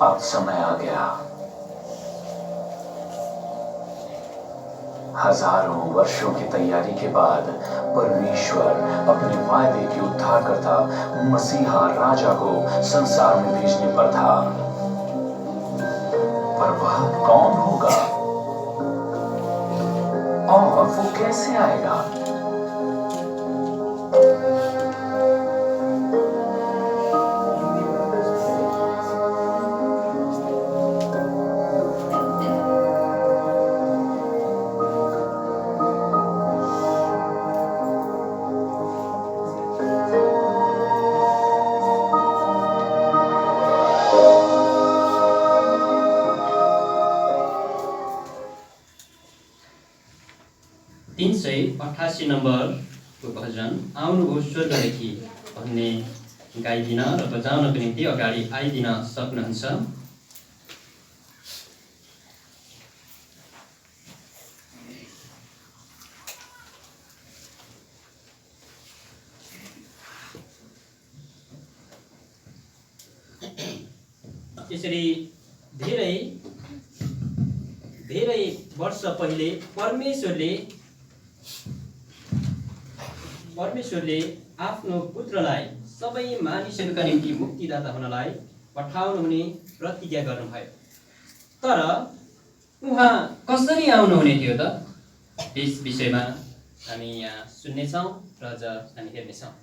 अब समय आ गया। हजारों वर्षों की तैयारी के बाद परमेश्वर अपने वायदे के उद्धारकर्ता मसीहा राजा को संसार में भेजने पर था। पर वह कौन होगा और वो कैसे आएगा? तीन सय 88 नम्बरको भजन आउनुभयो स्वर्गदेखि भन्ने गाइदिन र बजाउनको निम्ति अगाडि आइदिन सक्नुहुन्छ। यसरी धेरै धेरै वर्ष पहिले परमेश्वरले आफ्नो पुत्रलाई सबै मानिसहरूका निम्ति मुक्तिदाता हुनलाई पठाउनुहुने प्रतिज्ञा गर्नुभयो। तर उहाँ कसरी आउनुहुने थियो त? यस विषयमा हामी यहाँ सुन्नेछौँ र अझ हामी हेर्नेछौँ।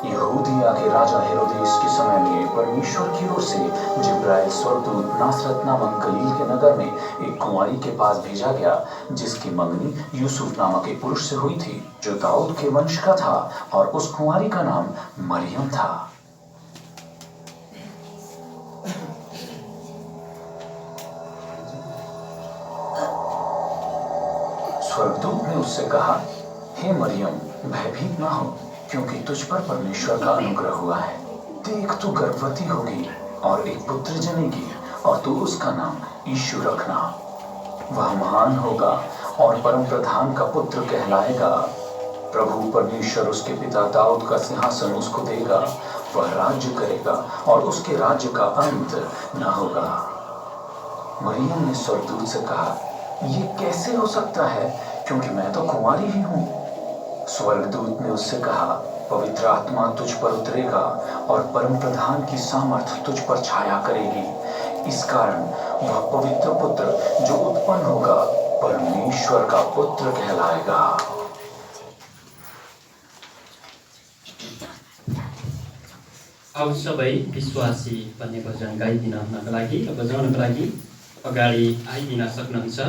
यहूदिया के राजा हेरोदेस के समय में परमेश्वर की ओर से जिब्राइल स्वर्गदूत नासरत नामक गलील के नगर में एक कुंवारी के पास भेजा गया, जिसकी मंगनी यूसुफ नामक एक पुरुष से हुई थी, जो दाऊद के वंश का था, और उस कुंवारी का नाम मरियम था। स्वर्गदूत ने उससे कहा, हे मरियम, भयभीत ना हो, क्योंकि तुझ पर परमेश्वर का अनुग्रह हुआ है। देख, तू गर्भवती होगी और एक पुत्र जनेगी, और तू उसका नाम यीशु रखना। वह महान होगा और परम प्रधान का पुत्र कहलाएगा। प्रभु परमेश्वर उसके पिता दाऊद का सिंहासन उसको देगा। वह राज्य करेगा और उसके राज्य का अंत न होगा। मरियम ने स्वर्गदूत से कहा, ये कैसे हो सकता है, क्योंकि मैं तो कुंवारी ही हूँ। स्वर्गदूत ने उससे कहा, पवित्र आत्मा तुझ पर उतरेगा और परम प्रधान की सामर्थ तुझ पर छाया करेगी। इस कारण वह पवित्र पुत्र जो उत्पन्न होगा परमेश्वर का पुत्र कहलाएगा। अब सबै विश्वासी भन्ने भजन गाइदिनको लागि र बजाउनको लागि अगाडि आइदिन सक्नुहुन्छ।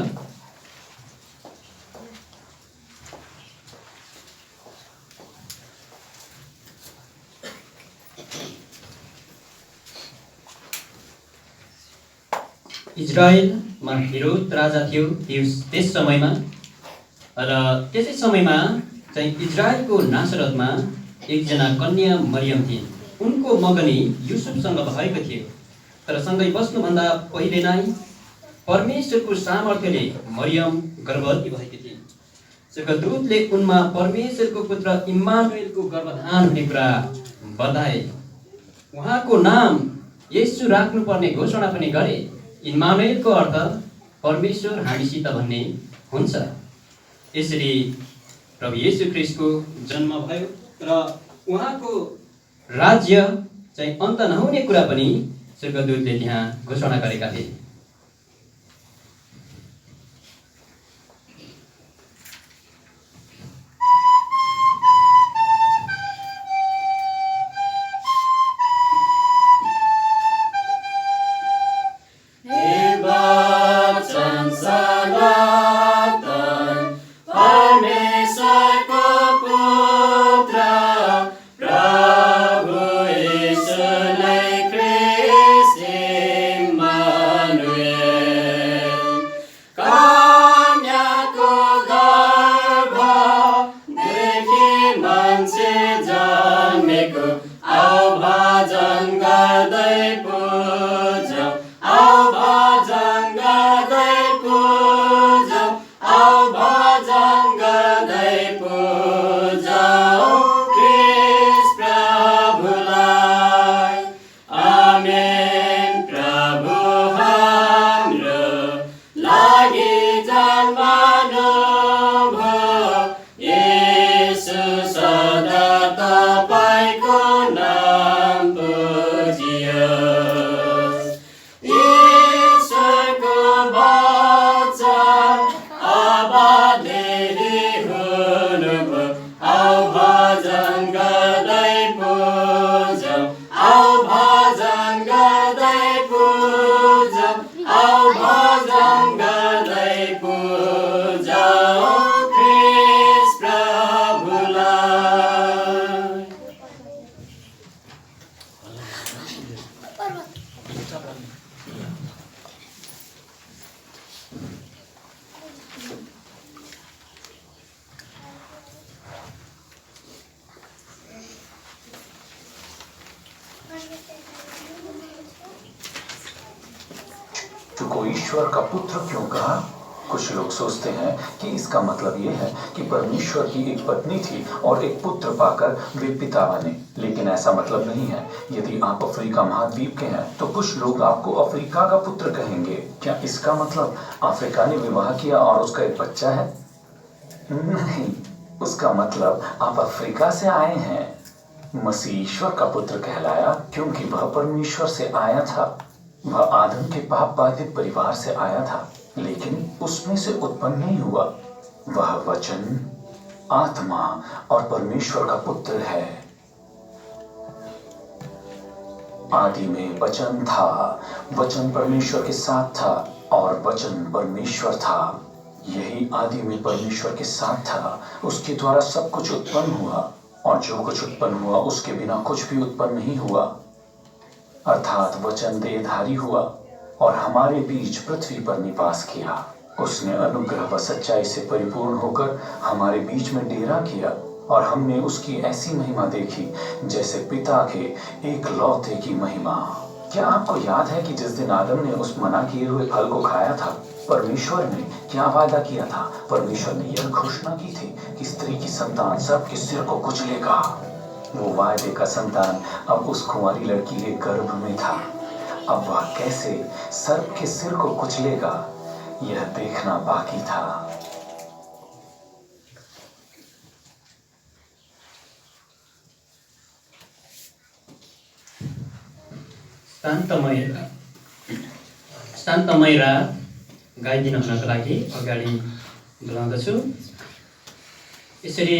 इजरायलमा हेरोद राजा थियो त्यस समयमा। र त्यसै समयमा चाहिँ इजरायलको नासरतमा एकजना कन्या मरियम थिइन्। उनको मगनी युसुफसँग भएको थियो। तर सँगै बस्नुभन्दा पहिले नै परमेश्वरको सामर्थ्यले मरियम गर्भवती भएकी थिइन्। स्वर्गदूतले उनमा परमेश्वरको पुत्र इम्मानुएलको गर्भधान हुने कुरा बताए। उहाँको नाम येशू राख्नुपर्ने घोषणा पनि गरे। इम्मानुएलको अर्थ परमेश्वर हामीसित भन्ने हुन्छ। यसरी प्रभु येशू ख्रीष्टको जन्म भयो र उहाँको राज्य चाहिँ अन्त नहुने कुरा पनि स्वर्गदूतले त्यहाँ घोषणा गरेका थिए। को ईश्वर का पुत्र क्यों कहा? कुछ लोग सोचते हैं कि इसका मतलब ये है कि परमेश्वर की एक पत्नी थी और एक पुत्र पाकर वे पिता बने, लेकिन ऐसा मतलब नहीं है। यदि आप अफ्रीका महाद्वीप के हैं तो कुछ लोग आपको अफ्रीका का पुत्र कहेंगे। क्या इसका मतलब अफ्रीका ने विवाह किया और उसका एक बच्चा है? नहीं, उसका मतलब आप अफ्रीका से आए हैं। मसीह ईश्वर का पुत्र कहलाया क्योंकि वह परमेश्वर से आया था। वह आदम के पाप बाधित परिवार से आया था, लेकिन उसमें से उत्पन्न नहीं हुआ। वह वचन, आत्मा और परमेश्वर का पुत्र है। आदि में वचन था, वचन परमेश्वर के साथ था और वचन परमेश्वर था। यही आदि में परमेश्वर के साथ था। उसके द्वारा सब कुछ उत्पन्न हुआ और जो कुछ उत्पन्न हुआ उसके बिना कुछ भी उत्पन्न नहीं हुआ। अर्थात वचन देहधारी हुआ और हमारे बीच पृथ्वी पर निवास किया। उसने अनुग्रह व सच्चाई से परिपूर्ण होकर हमारे बीच में डेरा किया और हमने उसकी ऐसी महिमा देखी जैसे पिता के एक लौते की महिमा। क्या आपको याद है कि जिस दिन आदम ने उस मना किए हुए फल को खाया था, परमेश्वर ने क्या वादा किया था? परमेश्वर ने यह घोषणा की थी कि स्त्री की संतान सबके सिर को कुचलेगा। वो वायदे का संतान अब उस कुंवारी लड़की के गर्भ में था। अब वह कैसे सर्प के सिर को कुचलेगा, यह देखना बाकी था। शान्तमय रात गाइदिन हुनको लागि अगाडि बोलाउँदछु। यसरी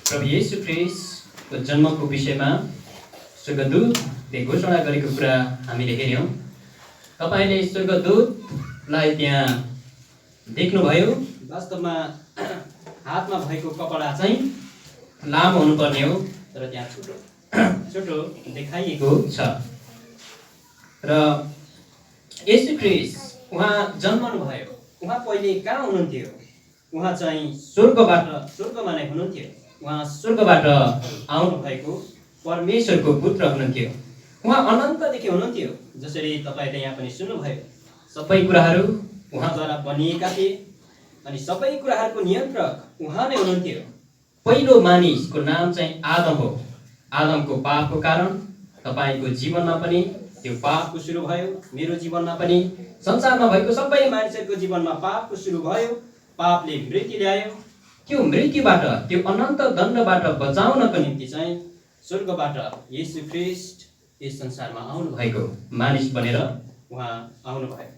प्रभु येशू ख्रीष्टको जन्मको विषयमा स्वर्गदूतले घोषणा गरेको कुरा हामीले हेर्यौँ। तपाईँले स्वर्गदूतलाई त्यहाँ देख्नुभयो। वास्तवमा हातमा भएको कपडा चाहिँ लामो हुनुपर्ने हो, तर त्यहाँ छोटो देखाइएको छ। र येशू ख्रीष्ट उहाँ जन्मनु भयो। उहाँ पहिले कहाँ हुनुहुन्थ्यो? उहाँ चाहिँ स्वर्गमा नै हुनुहुन्थ्यो। उहाँ स्वर्गबाट आउनु भएको परमेश्वरको पुत्र हुनुहुन्थ्यो। उहाँ अनन्तदेखि हुनुहुन्थ्यो। जसरी तपाईँले यहाँ पनि सुन्नुभयो, सबै कुराहरू उहाँद्वारा बनिएका थिए अनि सबै कुराहरूको नियन्त्रक उहाँ नै हुनुहुन्थ्यो। पहिलो मानिसको नाम चाहिँ आदम हो। आदमको पापको कारण तपाईँको जीवनमा पनि त्यो पापको सुरु भयो, मेरो जीवनमा पनि, संसारमा भएको सबै मानिसहरूको जीवनमा पापको सुरु भयो। पापले मृत्यु ल्यायो। त्यो मृत्युबाट, त्यो अनन्त दण्डबाट बचाउनको निम्ति चाहिँ स्वर्गबाट येशू ख्रीष्ट यस संसारमा आउनु भएको, मानिस बनेर उहाँ आउनु भयो।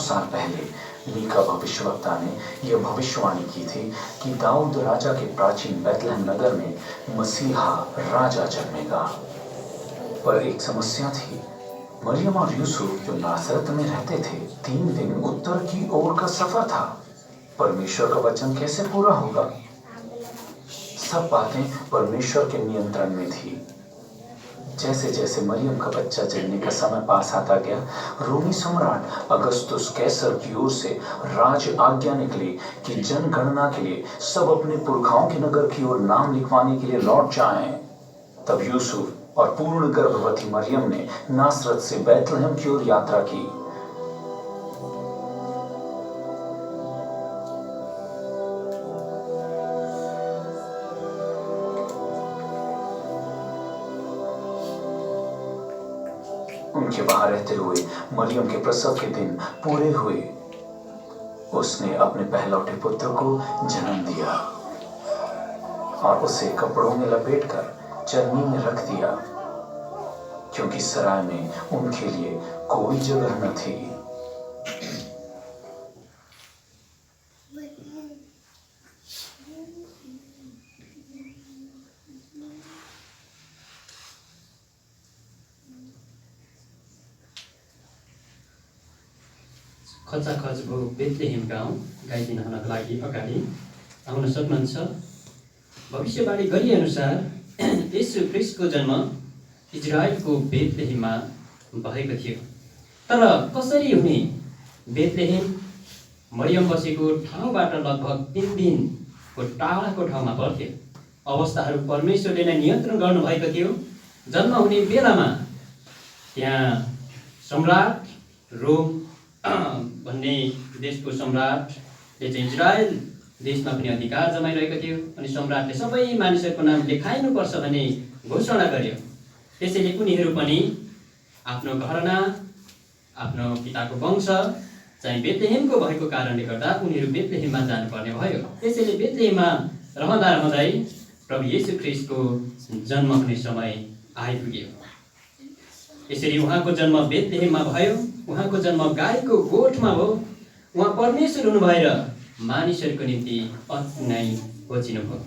साल पहले मीका भविष्यवक्ता ने यह भविष्यवाणी की थी कि दाऊद राजा के प्राचीन बैतलहम नगर में मसीहा राजा जन्मेगा। पर एक समस्या थी। मरियम और यूसुफ जो नासरत में रहते थे, 3 दिन उत्तर की ओर का सफर था। परमेश्वर का वचन कैसे पूरा होगा? सब बातें परमेश्वर के नियंत्रण में थी। जैसे जैसे मरियम का बच्चा जन्मने का समय पास आता गया, रोमी सम्राट अगस्तुस कैसर की ओर से राज आज्ञा निकली कि जनगणना के लिए सब अपने पुरखाओं के नगर की ओर नाम लिखवाने के लिए लौट जाएं। तब यूसुफ और पूर्ण गर्भवती मरियम ने नासरत से बैतलहम की ओर यात्रा की। उनके वहां रहते हुए मरियम के प्रसव के दिन पूरे हुए। उसने अपने पहलौठे पुत्र को जन्म दिया और उसे कपड़ों में लपेटकर चरनी में रख दिया, क्योंकि सराय में उनके लिए कोई जगह न थी। खचाखच भयो बेथलेहेम गाउँ गाइदिन हुनको लागि अगाडि आउन सक्नुहुन्छ। भविष्यवाणी गरिएअनुसार यीशु ख्रीष्टको जन्म इजरायलको बेथलेहेममा भएको थियो। तर कसरी हुने? बेथलेहेम मरियम बसेको ठाउँबाट लगभग 3 दिनको टाढाको ठाउँमा पर्थ्यो। अवस्थाहरू परमेश्वरले नै नियन्त्रण गर्नुभएको थियो। जन्म हुने बेलामा त्यहाँ सम्राट रोम भन्ने देशको सम्राटले चाहिँ इजरायल देशमा पनि अधिकार जमाइरहेको थियो। अनि सम्राटले सबै मानिसहरूको नाम लेखाइनुपर्छ भन्ने घोषणा गर्यो। त्यसैले उनीहरू पनि आफ्नो घरना, आफ्नो पिताको वंश चाहिँ बेथलेहेमको भएको कारणले गर्दा उनीहरू बेथलेहेममा जानुपर्ने भयो। त्यसैले बेथलेहेममा रहँदै प्रभु येशू ख्रीष्टको जन्म हुने समय आइपुग्यो। यसरी उहाँको जन्म बेथलेहेममा भयो। उहाँको जन्म गाईको गोठमा भयो। उहाँ परमेश्वर हुनु भएर मानिसहरूको निम्ति अति नै खोजिनुभयो।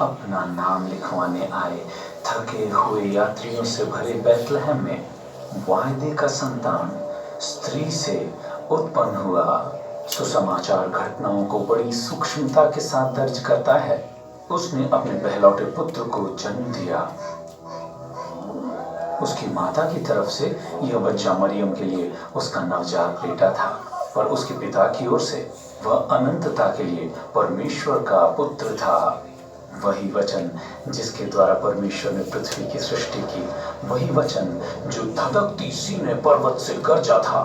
अपना नाम लिखवाने आए थके हुए यात्रियों से भरे बैतलहम में वायदे का संतान स्त्री से उत्पन्न हुआ। सुसमाचार घटनाओं को बड़ी सूक्ष्मता के साथ दर्ज करता है। उसने अपने पहलौठे पुत्र को जन्म दिया। उसकी माता की तरफ से यह बच्चा मरियम के लिए उसका नवजात बेटा था। पर उसके पिता की ओर से वह अनंतता के लिए परमेश्वर का पुत्र था। वही वचन जिसके द्वारा परमेश्वर ने पृथ्वी की सृष्टि की, वही वचन जो धधकती सीने पर्वत से गरजा था,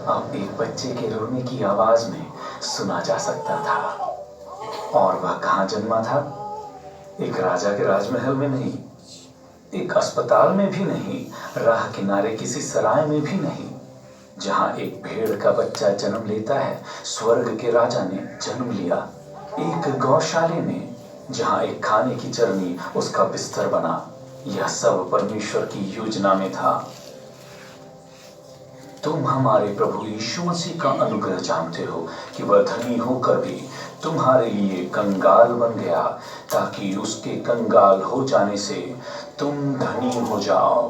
अब एक बच्चे के रोने की आवाज में सुना जा सकता था। और वह कहाँ जन्मा था? एक राजा के राजमहल में नहीं, एक अस्पताल में भी नहीं, राह किनारे किसी सराय में भी नहीं। जहां एक भेड़ का बच्चा जन्म लेता है, स्वर्ग के राजा ने जन्म लिया। एक गौशाले में, जहां एक खाने की चरनी उसका बिस्तर बना। यह सब परमेश्वर की योजना में था। तुम हमारे प्रभु यीशु मसीह का अनुग्रह जानते हो कि वह धनी होकर भी तुम्हारे लिए कंगाल बन गया, ताकि उसके कंगाल हो जाने से तुम धनी हो जाओ।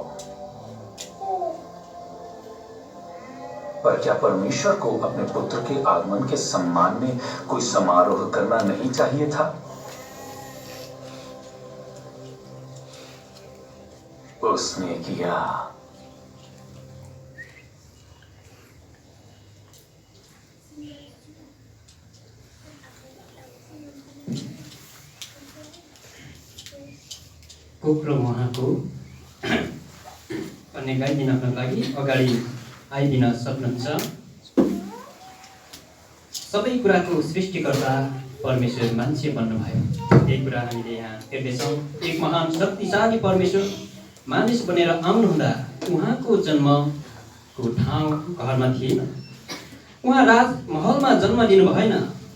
पर क्या परमेश्वर को अपने पुत्र के आगमन के सम्मान में कोई समारोह करना नहीं चाहिए था? उसने किया। कुकुर उहाँको अन्य गाइदिनको लागि अगाडि आइदिन सक्नुहुन्छ। सबै कुराको सृष्टिकर्ता परमेश्वर मान्छे बन्नुभयो। त्यही कुरा हामीले यहाँ हेर्दैछौँ। एक महान शक्तिशाली परमेश्वर मानिस बनेर आउनुहुँदा उहाँको जन्मको ठाउँ घरमा थिएन। उहाँ राजमहलमा जन्म लिनु भएन।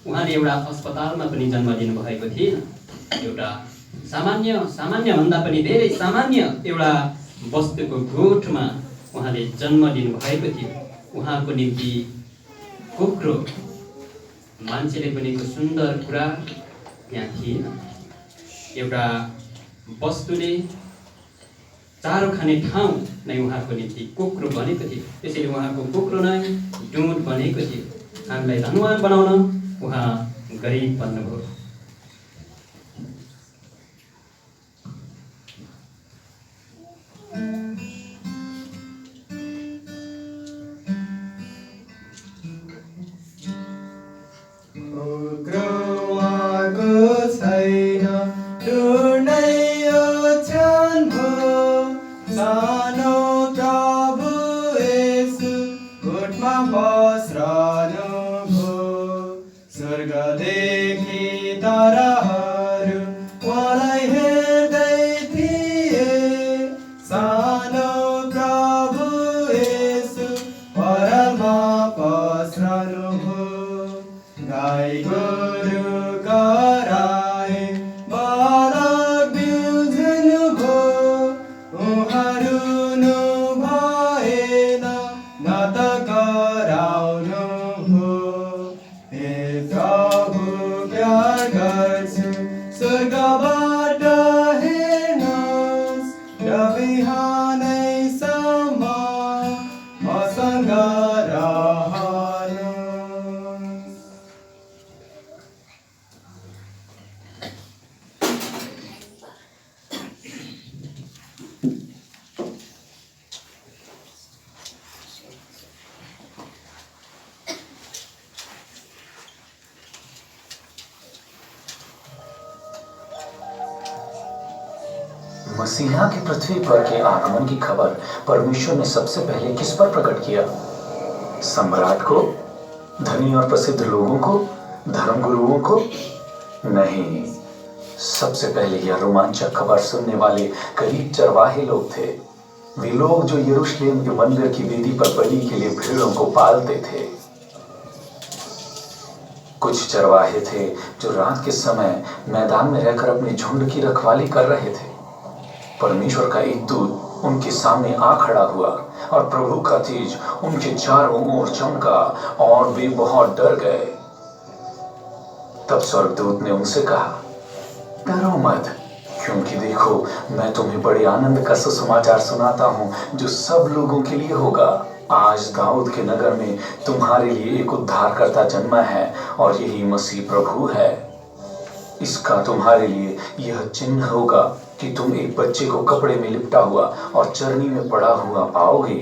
उहाँले एउटा अस्पतालमा पनि जन्म लिनु भएको थिएन। एउटा सामान्यभन्दा पनि धेरै सामान्य एउटा वस्तुको गोठमा उहाँले जन्म लिनु भएको थियो। उहाँको निम्ति कुखुरो मान्छेले बनेको सुन्दर कुरा त्यहाँ थिएन। एउटा वस्तुले चारो खाने ठाउँ नै उहाँको निम्ति कुखुरो बनेको थियो। त्यसैले उहाँको कुखुरो नै डुँड बनेको थियो। हामीलाई धनवान बनाउन उहाँ गरिब बन्नुभयो। मसीहा के पृथ्वी पर के आगमन की खबर परमेश्वर ने सबसे पहले किस पर प्रकट किया? सम्राट को, धनी और प्रसिद्ध लोगों को, धर्मगुरुओं को? नहीं, सबसे पहले यह रोमांचक खबर सुनने वाले करीब चरवाहे लोग थे। वे लोग जो यरूशलेम के मंदिर की वेदी पर बलि के लिए भेड़ों को पालते थे। कुछ चरवाहे थे जो रात के समय मैदान में रहकर अपने झुंड की रखवाली कर रहे थे। परमेश्वर का एक दूत उनके सामने आ खड़ा हुआ और प्रभु का तेज उनके चारों ओर चमका और वे बहुत डर गए। तब स्वर्गदूत ने उनसे कहा, डरो मत, क्योंकि देखो मैं तुम्हें बड़े आनंद का सुसमाचार सुनाता हूं जो सब लोगों के लिए होगा। आज दाऊद के नगर में तुम्हारे लिए एक उद्धारकर्ता जन्मा है और यही मसीह प्रभु है। इसका तुम्हारे लिए यह चिन्ह होगा कि तुम एक बच्चे को कपड़े में लिपटा हुआ और चरनी में पड़ा हुआ पाओगे।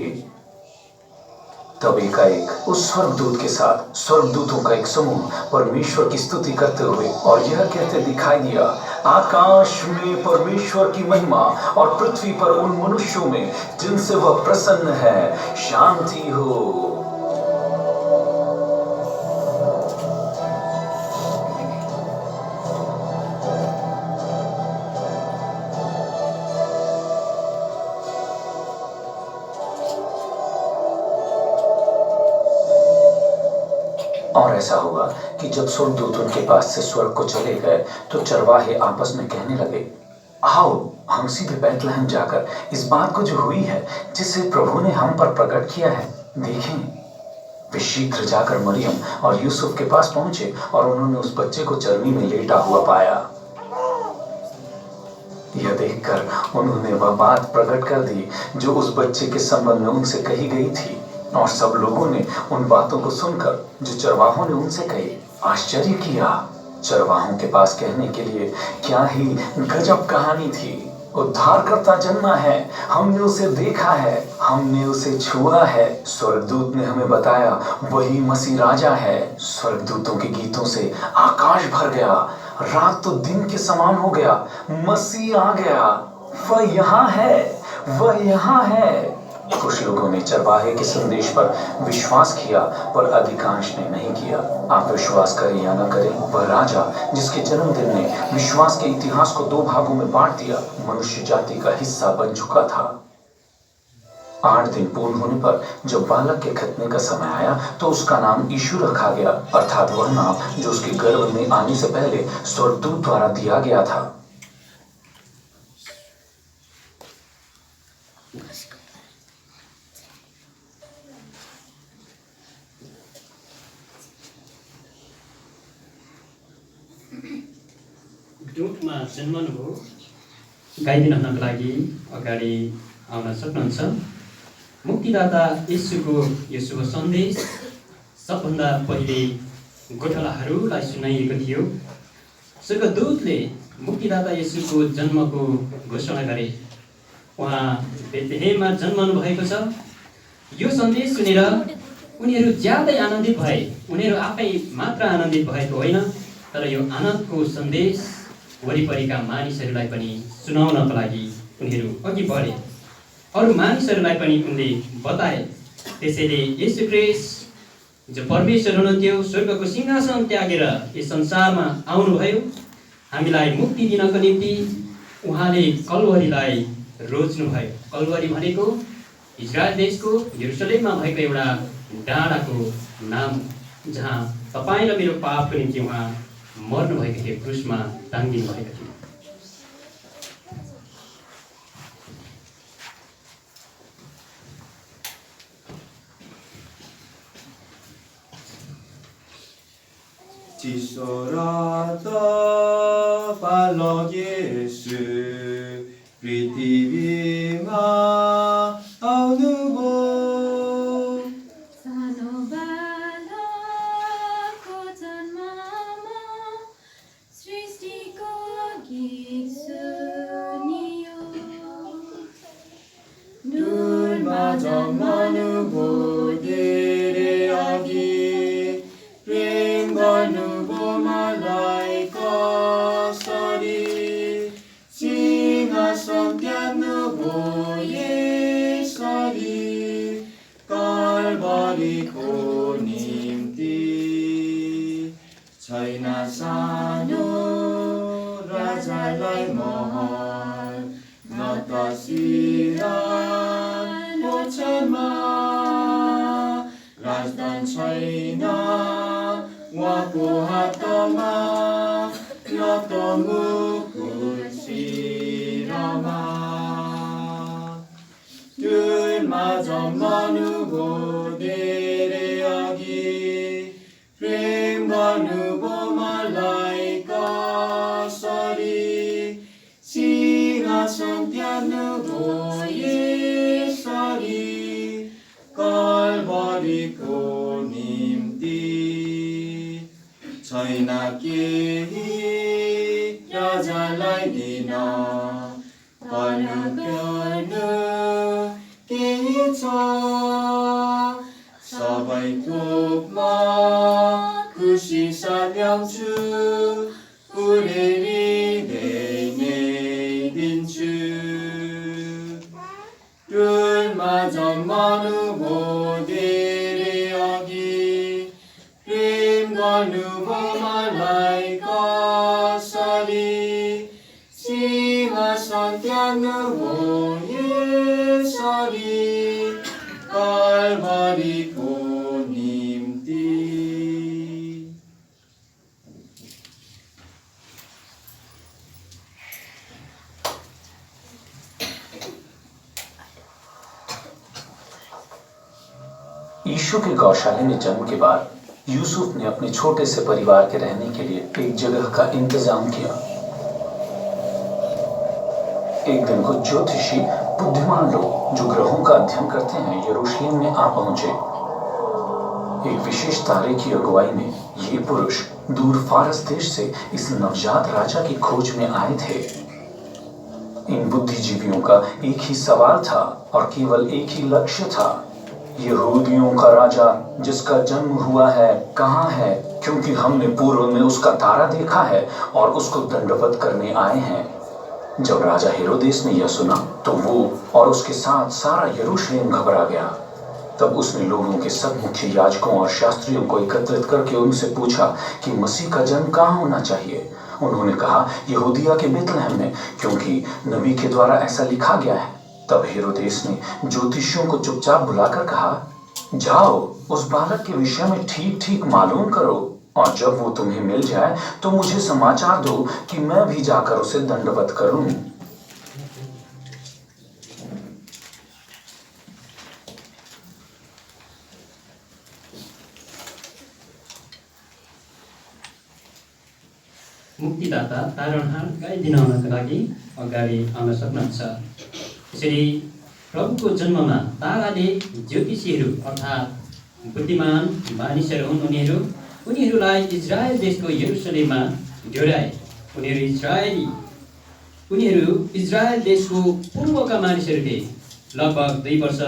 तब एकाएक उस स्वर्गदूत के साथ स्वर्गदूतों का एक समूह परमेश्वर की स्तुति करते हुए और यह कहते दिखाई दिया, आकाश में परमेश्वर की महिमा और पृथ्वी पर उन मनुष्यों में जिनसे वह प्रसन्न है शांति हो। और ऐसा हुआ कि जब स्वर्गदूत उनके पास से स्वर्ग को चले गए तो चरवाहे आपस में कहने लगे, आओ हम सीधे बैतलहम जाकर इस बात को जो हुई है जिसे प्रभु ने हम पर प्रकट किया है देखें। वे शीघ्र जाकर मरियम और यूसुफ के पास पहुंचे और उन्होंने उस बच्चे को चरनी में लेटा हुआ पाया। यह देखकर उन्होंने वह बात प्रकट कर दी जो उस बच्चे के संबंध में उनसे कही गई थी, और सब लोगों ने उन बातों को सुनकर जो चरवाहों ने उनसे कही आश्चर्य किया। चरवाहों के पास कहने के लिए क्या ही गजब कहानी थी। उद्धारकर्ता जन्मा है, हमने उसे देखा है, हमने उसे छुआ है। स्वर्गदूत ने हमें बताया वही मसीह राजा है। स्वर्गदूतों के गीतों से आकाश भर गया, रात तो दिन के समान हो गया। मसीह आ गया, वह यहाँ है, वह यहाँ है। कुछ लोगों ने चरवाहे के संदेश पर विश्वास किया पर अधिकांश ने नहीं किया। आप विश्वास करें या न करें, वह राजा जिसके जन्मदिन ने विश्वास के इतिहास को दो भागों में बांट दिया मनुष्य जाति का हिस्सा बन चुका था। 8 दिन पूर्ण होने पर जब बालक के खतने का समय आया तो उसका नाम यीशु रखा गया, अर्थात वह नाम जो उसके गर्भ में आने से पहले स्वर्गदूत द्वारा दिया गया था। दुखमा जन्मनुभयो गाइदिन हुनको लागि अगाडि आउन सक्नुहुन्छ। मुक्तिदाता येशूको यो शुभ सन्देश सबभन्दा पहिले गोठालाहरूलाई सुनाइएको थियो। स्वर्गदूतले मुक्तिदाता येशूको जन्मको घोषणा गरे। उहाँ बेथलेहममा जन्मनु भएको छ। यो सन्देश सुनेर उनीहरू ज्यादै आनन्दित भए। उनीहरू आफै मात्र आनन्दित भएको होइन, तर यो आनन्दको सन्देश वरिपरिका मानिसहरूलाई पनि सुनाउनको लागि उनीहरू अघि बढे। अरू मानिसहरूलाई पनि उनले बताए। त्यसैले येशू ख्रीष्ट जो परमेश्वर हुनुहुन्थ्यो स्वर्गको सिंहासन त्यागेर यस संसारमा आउनुभयो हामीलाई मुक्ति दिनको निम्ति। उहाँले कलवरीलाई रोज्नुभयो। कलवरी भनेको इजरायल देशको यरुसलेममा भएको एउटा डाँडाको नाम, जहाँ तपाईँ र मेरो पापको निम्ति उहाँ मर्नु भएको थियो, क्रुसमा टाङ्गिनु भएको थियो। चिसो रात बालक येशू पृथ्वीमा आउनुभयो। सानो बालकको जन्ममा सृष्टिको गीत सुनियो। दूरमा जन्मनुभयो धेरै अघि, प्रेम गर्नुभयो मलाई कसरी। सिंहासन त्याग्नुभयो यसरी, कलवरीको निम्ति। छैन सानो राजालाई महल, न त सिरानो ओछ्यानमा। राजधान छैन उहाँको हातमा, न त मुकुट शिरमा। दूरमा जन्मनुभयो धेरै अघि, प्रेम गर्नुभयो मलाई कसरी। सिंहासन त्याग्नुभयो यसरी, कलवरीको निम्ति। छैन केही राजालाई दिन, गर्नु केही छ। सबै थोकमा खुसी साल्याउँछु पुरेरी नै दिन्छु क्रुसमा जन्मनु भो धेरै अघि प्रेम गर्नुभयो मलाई कसरी सिंहासन त्याग्नुभयो यसरी कालभरीको निम्ति यीशु के गौशाले में जन्म के बाद यूसुफ ने अपने छोटे से परिवार के रहने के लिए एक जगह का इंतजाम किया। एक दिन कुछ ज्योतिषी बुद्धिमान लोग जो ग्रहों का अध्ययन करते हैं यरूशलेम में आ पहुंचे। एक विशेष तारे की अगुवाई में ये पुरुष दूर फारस देश से इस नवजात राजा की खोज में आए थे। इन बुद्धिजीवियों का एक ही सवाल था और केवल एक ही लक्ष्य था, यहूदियों का राजा जिसका जन्म हुआ है कहाँ है, क्योंकि हमने पूर्व में उसका तारा देखा है और उसको दंडवत करने आए हैं। जब राजा हेरोदेस ने यह सुना तो वो और उसके साथ सारा यरूशलेम घबरा गया। तब उसने लोगों के सब मुख्य याजकों और शास्त्रियों को एकत्रित करके उनसे पूछा कि मसीह का जन्म कहाँ होना चाहिए। उन्होंने कहा यहूदिया के बेतलहम में, क्योंकि नबी के द्वारा ऐसा लिखा गया है। तब हेरोदेस ने ज्योतिषियों को चुपचाप बुलाकर कहा, जाओ उस बालक के विषय में ठीक ठीक मालूम करो और जब वो तुम्हें मिल जाए तो मुझे समाचार दो कि मैं भी जाकर उसे दंडवत करूं। मुक्तिदाता तारणहार गाइदिनका लागि अगाडि आउन सक्नुहुन्छ। यसरी प्रभुको जन्ममा ताराले ज्योतिषीहरू अर्थात् बुद्धिमान मानिसहरू हुन् उनीहरूलाई इजरायल देशको यरुशलेममा ढोराए। उनीहरू इजरायल देशको पूर्वका मानिसहरू थिए। लगभग 2 वर्ष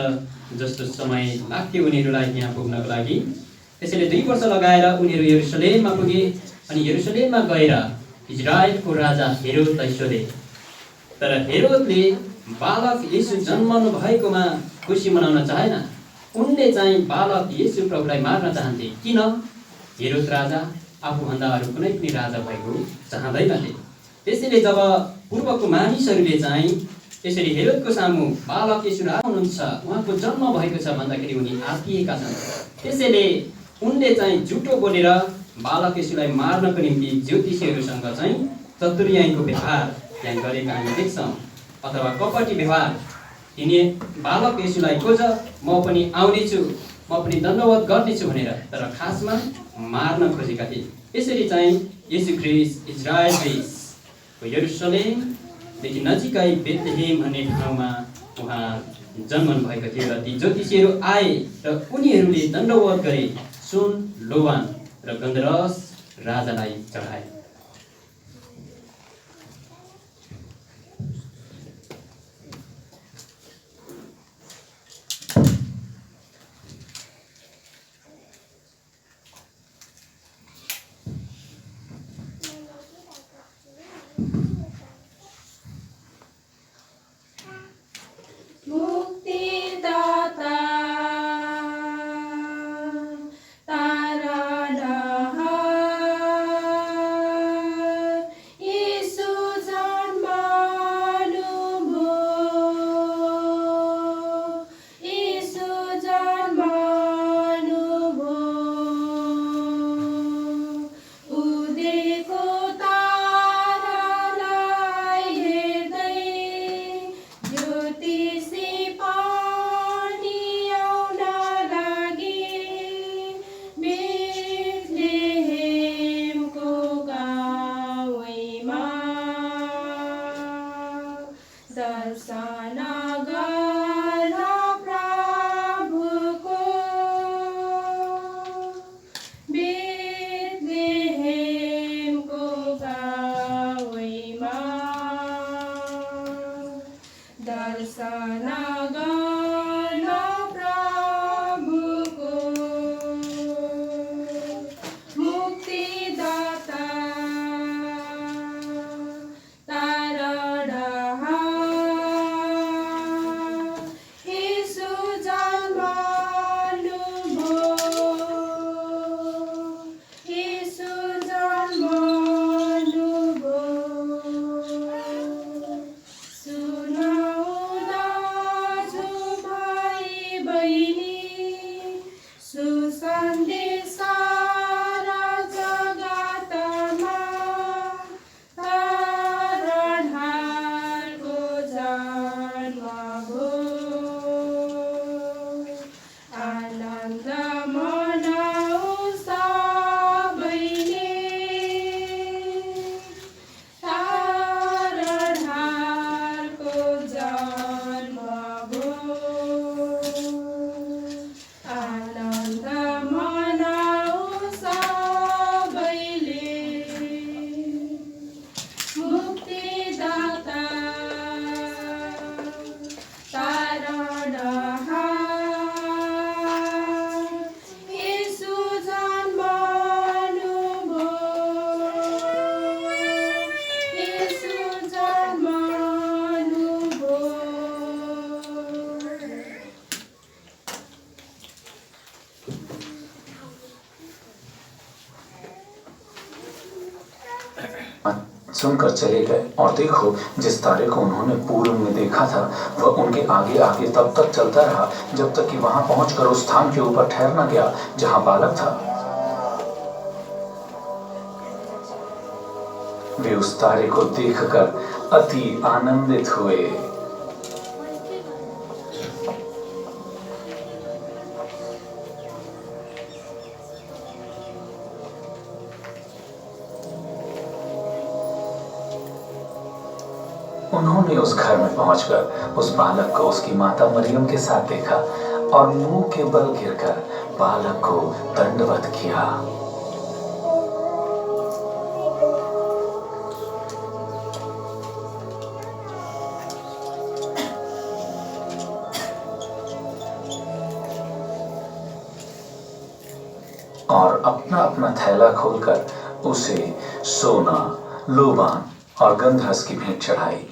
जस्तो समय लाग्थ्यो उनीहरूलाई यहाँ पुग्नको लागि। त्यसैले 2 वर्ष लगाएर उनीहरू यरुशलेममा पुगे अनि यरुशलेममा गएर इजरायलको राजा हेरोदलाई सोधे। तर हेरोदले बालक येशू जन्मनु भएकोमा खुसी मनाउन चाहेन। उनले चाहिँ बालक येशू प्रभुलाई मार्न चाहन्थे। किन? हेरोद राजा आफूभन्दा अरू कुनै पनि राजा भएको चाहँदैनथे। त्यसैले जब पूर्वको मानिसहरूले चाहिँ यसरी हेरोदको सामु बालक येशू हुनुहुन्छ, उहाँको जन्म भएको छ भन्दाखेरि उनी आत्तिएका छन्। त्यसैले उनले चाहिँ झुटो बोलेर बालक येशूलाई मार्नको निम्ति ज्योतिषीहरूसँग चाहिँ चतुर्याइँको व्यवहार यहाँ गरेका हामी देख्छौँ, अथवा कपटी व्यवहार। तिनी बालक येशूलाई खोज, म पनि आउनेछु, म पनि दण्डवत गर्नेछु भनेर, तर खासमा मार्न खोजेका थिए। यसरी चाहिँ येशू ख्रीष्ट इजरायल देशको यरुशलेमदेखि नजिकै बेथलेहेम भन्ने ठाउँमा उहाँ जन्मनु भएको थियो। र ती ज्योतिषीहरू आए र उनीहरूले दण्डवत गरे, सुन, लोबान र गन्धरस राजालाई चढाए। दर्शन गर्न प्रभुको सुनकर चले गए। और देखो, जिस तारे को उन्होंने पूर्व में देखा था वह उनके आगे आगे तब तक चलता रहा जब तक कि वहां पहुंचकर उस स्थान के ऊपर ठहर न गया जहां बालक था। वे उस तारे को देखकर अति आनंदित हुए। उन्होंने उस घर में पहुंचकर उस बालक को उसकी माता मरियम के साथ देखा और मुंह के बल गिरकर बालक को दंडवत किया। और अपना अपना थैला खोलकर उसे सोना, लोबान और गंधरस की भेंट चढ़ाई।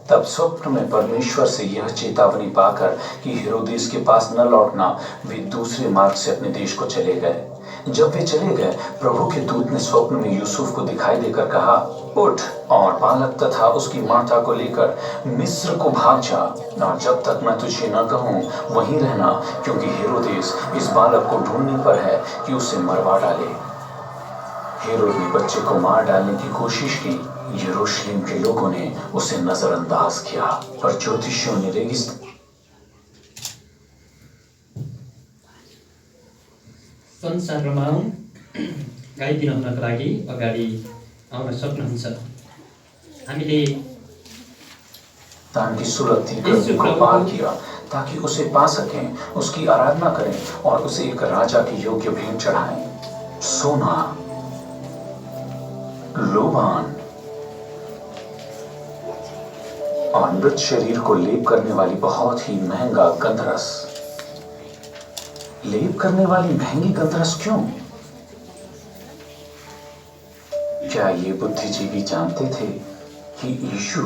तब स्वप्न में परमेश्वर से यह चेतावनी पाकर कि हेरोदेस के पास न लौटना, वे दूसरे मार्ग से अपने देश को चले गए। जब वे चले गए, प्रभु के दूत ने स्वप्न में यूसुफ को दिखाई देकर कहा, उठ और बालक तथा उसकी माता को लेकर मिस्र को भाग जा, और जब तक मैं तुझे न कहूं वहीं रहना, क्योंकि हेरोदेस इस बालक को ढूंढने पर है कि उसे मरवा डाले। हेरोद ने बच्चे को मार डालने की कोशिश की। यरूशलेम के लोगों ने उसे नजरअंदाज किया और ज्योतिषियों ने संसारमा गाइदिन हुनका लागि अगाडि आउन सक्नुहुन्छ। हामीले दान की सुलगती गर्मी को पार किया ताकि उसे पा सकें, उसकी आराधना करें और उसे एक राजा की योग्य भेंट चढ़ाएं। सोना, लोबान और मृत शरीर को लेप करने वाली बहुत ही महंगा गंधरस। लेप करने वाली महंगी गंधरस क्यों? क्या ये बुद्धिजीवी जानते थे कि यीशु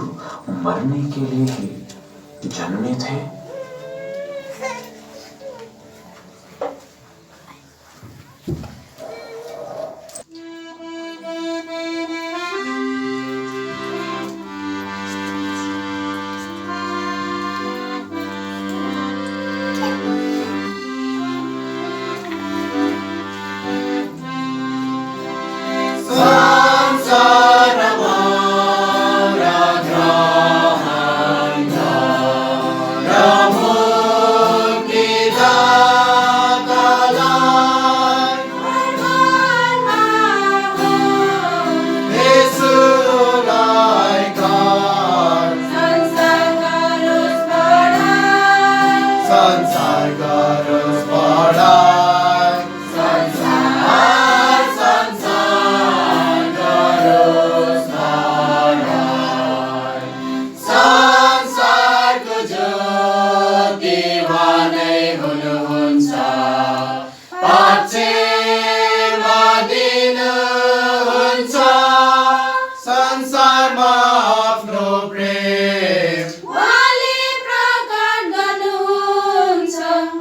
मरने के लिए ही जन्मे थे?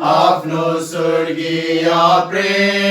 आफ्नो स्वर्गीय प्रेम